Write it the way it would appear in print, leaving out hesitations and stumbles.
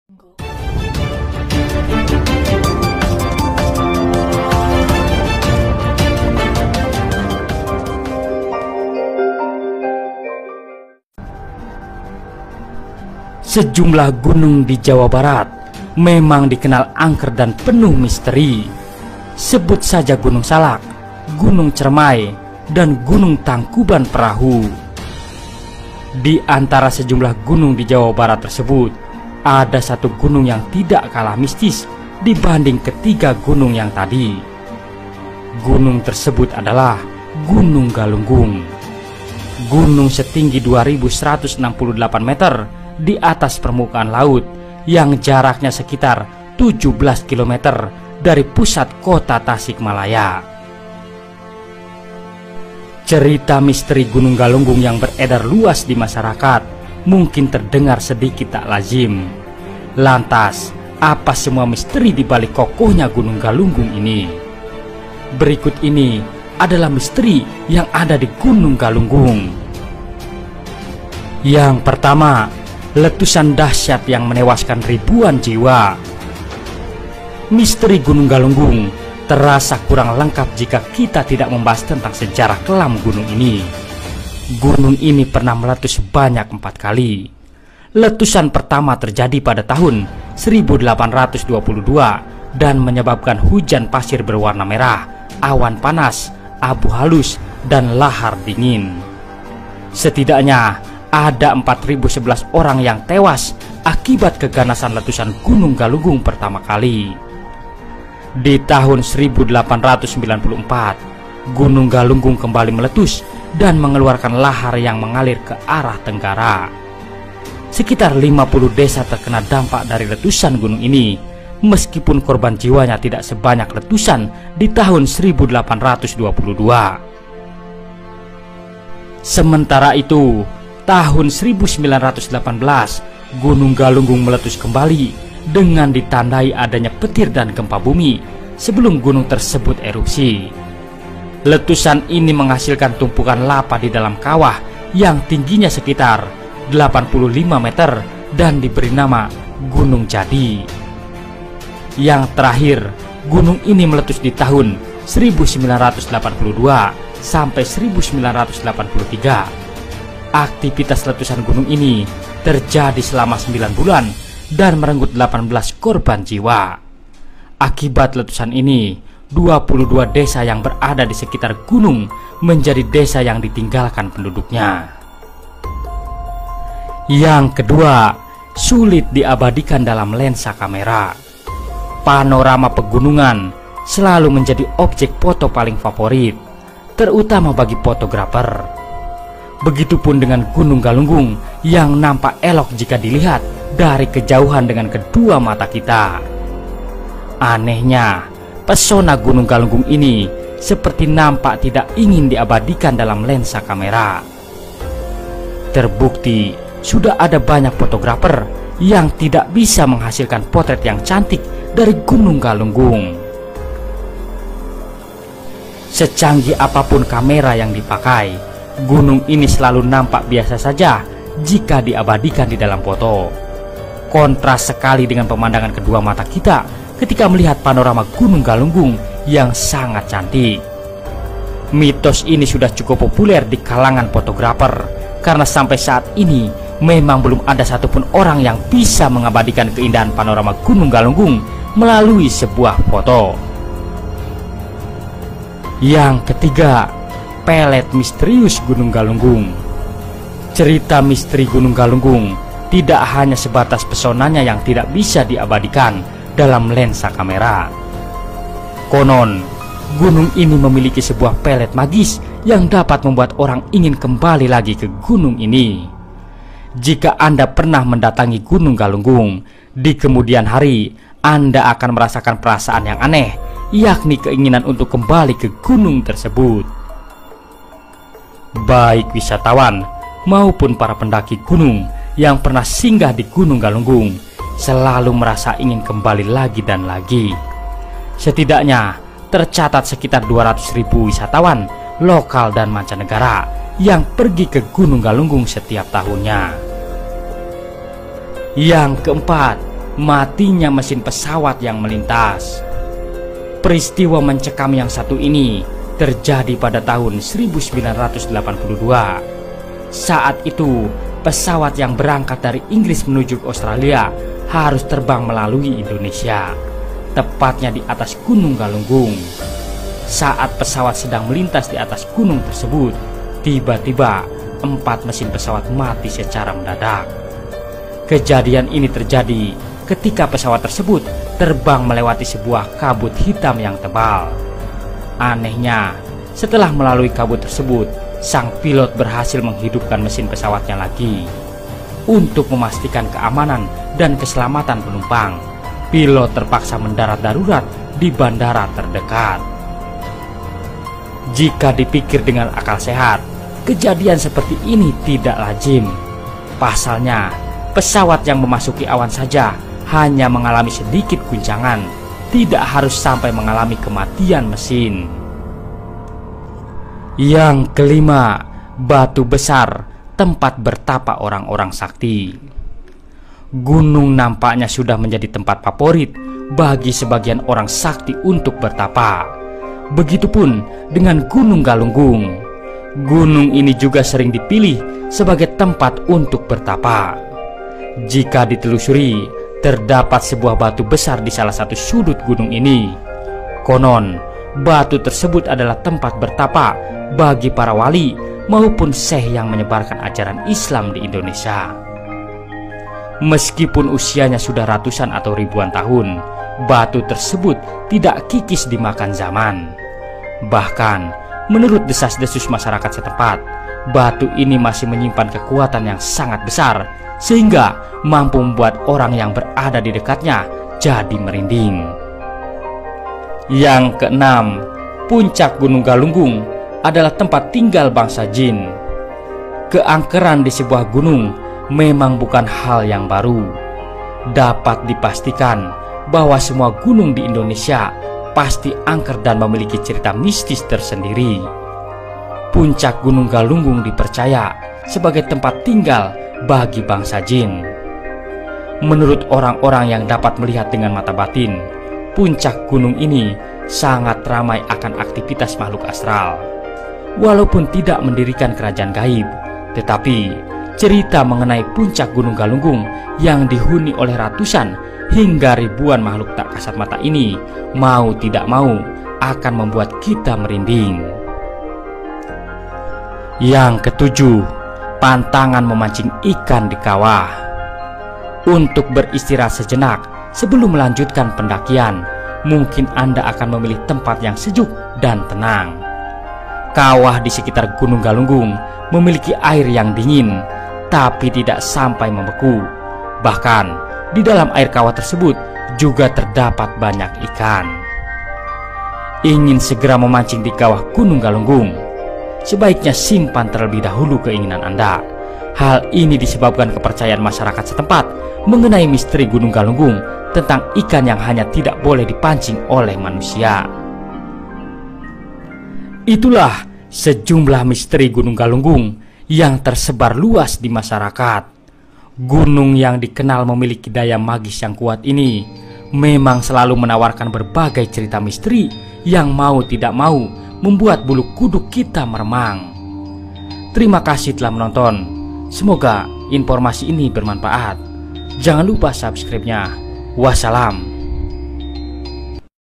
Sejumlah gunung di Jawa Barat memang dikenal angker dan penuh misteri. Sebut saja Gunung Salak, Gunung Cermai, dan Gunung Tangkuban Perahu. Di antara sejumlah gunung di Jawa Barat tersebut, ada satu gunung yang tidak kalah mistis dibanding ketiga gunung yang tadi. Gunung tersebut adalah Gunung Galunggung. Gunung setinggi 2168 meter di atas permukaan laut yang jaraknya sekitar 17 km dari pusat kota Tasikmalaya. Cerita misteri Gunung Galunggung yang beredar luas di masyarakat mungkin terdengar sedikit tak lazim. Lantas, apa semua misteri di balik kokohnya Gunung Galunggung ini? Berikut ini adalah misteri yang ada di Gunung Galunggung. Yang pertama, letusan dahsyat yang menewaskan ribuan jiwa. Misteri Gunung Galunggung terasa kurang lengkap jika kita tidak membahas tentang sejarah kelam gunung ini. Gunung ini pernah meletus sebanyak 4 kali. Letusan pertama terjadi pada tahun 1822 dan menyebabkan hujan pasir berwarna merah, awan panas, abu halus, dan lahar dingin. Setidaknya ada 4.011 orang yang tewas akibat keganasan letusan Gunung Galunggung pertama kali. Di tahun 1894, Gunung Galunggung kembali meletus dan mengeluarkan lahar yang mengalir ke arah tenggara. Sekitar 50 desa terkena dampak dari letusan gunung ini, meskipun korban jiwanya tidak sebanyak letusan di tahun 1822. Sementara itu, tahun 1918, Gunung Galunggung meletus kembali dengan ditandai adanya petir dan gempa bumi sebelum gunung tersebut erupsi. Letusan ini menghasilkan tumpukan lava di dalam kawah yang tingginya sekitar 85 meter dan diberi nama Gunung Jadi. Yang terakhir, gunung ini meletus di tahun 1982 sampai 1983. Aktivitas letusan gunung ini terjadi selama 9 bulan dan merenggut 18 korban jiwa. Akibat letusan ini, 22 desa yang berada di sekitar gunung menjadi desa yang ditinggalkan penduduknya. Yang kedua, sulit diabadikan dalam lensa kamera. Panorama pegunungan selalu menjadi objek foto paling favorit, terutama bagi fotografer. Begitupun dengan Gunung Galunggung yang nampak elok jika dilihat dari kejauhan dengan kedua mata kita. Anehnya, pesona Gunung Galunggung ini seperti nampak tidak ingin diabadikan dalam lensa kamera. Terbukti, sudah ada banyak fotografer yang tidak bisa menghasilkan potret yang cantik dari Gunung Galunggung. Secanggih apapun kamera yang dipakai, gunung ini selalu nampak biasa saja jika diabadikan di dalam foto. Kontras sekali dengan pemandangan kedua mata kita ketika melihat panorama Gunung Galunggung yang sangat cantik. Mitos ini sudah cukup populer di kalangan fotografer karena sampai saat ini memang belum ada satupun orang yang bisa mengabadikan keindahan panorama Gunung Galunggung melalui sebuah foto. Yang ketiga, pelet misterius Gunung Galunggung. Cerita misteri Gunung Galunggung tidak hanya sebatas pesonanya yang tidak bisa diabadikan dalam lensa kamera. Konon, gunung ini memiliki sebuah pelet magis yang dapat membuat orang ingin kembali lagi ke gunung ini. Jika Anda pernah mendatangi Gunung Galunggung, di kemudian hari Anda akan merasakan perasaan yang aneh, yakni keinginan untuk kembali ke gunung tersebut. Baik wisatawan maupun para pendaki gunung yang pernah singgah di Gunung Galunggung selalu merasa ingin kembali lagi dan lagi. Setidaknya tercatat sekitar 200.000 wisatawan lokal dan mancanegara yang pergi ke Gunung Galunggung setiap tahunnya. Yang keempat, matinya mesin pesawat yang melintas. Peristiwa mencekam yang satu ini terjadi pada tahun 1982. Saat itu, pesawat yang berangkat dari Inggris menuju ke Australia harus terbang melalui Indonesia, tepatnya di atas Gunung Galunggung. Saat pesawat sedang melintas di atas gunung tersebut, tiba-tiba 4 mesin pesawat mati secara mendadak. Kejadian ini terjadi ketika pesawat tersebut terbang melewati sebuah kabut hitam yang tebal. Anehnya, setelah melalui kabut tersebut, sang pilot berhasil menghidupkan mesin pesawatnya lagi. Untuk memastikan keamanan dan keselamatan penumpang, pilot terpaksa mendarat darurat di bandara terdekat. Jika dipikir dengan akal sehat, kejadian seperti ini tidak lazim. Pasalnya, pesawat yang memasuki awan saja hanya mengalami sedikit guncangan, tidak harus sampai mengalami kematian mesin. Yang kelima, batu besar, tempat bertapa orang-orang sakti. Gunung nampaknya sudah menjadi tempat favorit bagi sebagian orang sakti untuk bertapa. Begitupun dengan Gunung Galunggung. Gunung ini juga sering dipilih sebagai tempat untuk bertapa. Jika ditelusuri, terdapat sebuah batu besar di salah satu sudut gunung ini. Konon, batu tersebut adalah tempat bertapa bagi para wali maupun syekh yang menyebarkan ajaran Islam di Indonesia. Meskipun usianya sudah ratusan atau ribuan tahun, batu tersebut tidak kikis dimakan zaman. Bahkan, menurut desas-desus masyarakat setempat, batu ini masih menyimpan kekuatan yang sangat besar, sehingga mampu membuat orang yang berada di dekatnya jadi merinding. Yang keenam, puncak Gunung Galunggung adalah tempat tinggal bangsa jin. Keangkeran di sebuah gunung memang bukan hal yang baru. Dapat dipastikan bahwa semua gunung di Indonesia pasti angker dan memiliki cerita mistis tersendiri. Puncak Gunung Galunggung dipercaya sebagai tempat tinggal bagi bangsa jin. Menurut orang-orang yang dapat melihat dengan mata batin, puncak gunung ini sangat ramai akan aktivitas makhluk astral. Walaupun tidak mendirikan kerajaan gaib, tetapi cerita mengenai puncak Gunung Galunggung yang dihuni oleh ratusan hingga ribuan makhluk tak kasat mata ini mau tidak mau akan membuat kita merinding. Yang ketujuh, pantangan memancing ikan di kawah. Untuk beristirahat sejenak sebelum melanjutkan pendakian, mungkin Anda akan memilih tempat yang sejuk dan tenang. Kawah di sekitar Gunung Galunggung memiliki air yang dingin, tapi tidak sampai membeku. Bahkan, di dalam air kawah tersebut juga terdapat banyak ikan. Ingin segera memancing di kawah Gunung Galunggung? Sebaiknya simpan terlebih dahulu keinginan Anda. Hal ini disebabkan kepercayaan masyarakat setempat mengenai misteri Gunung Galunggung tentang ikan yang hanya tidak boleh dipancing oleh manusia. Itulah sejumlah misteri Gunung Galunggung yang tersebar luas di masyarakat. Gunung yang dikenal memiliki daya magis yang kuat ini memang selalu menawarkan berbagai cerita misteri yang mau tidak mau membuat bulu kuduk kita meremang. Terima kasih telah menonton. Semoga informasi ini bermanfaat. Jangan lupa subscribe-nya. Wassalam.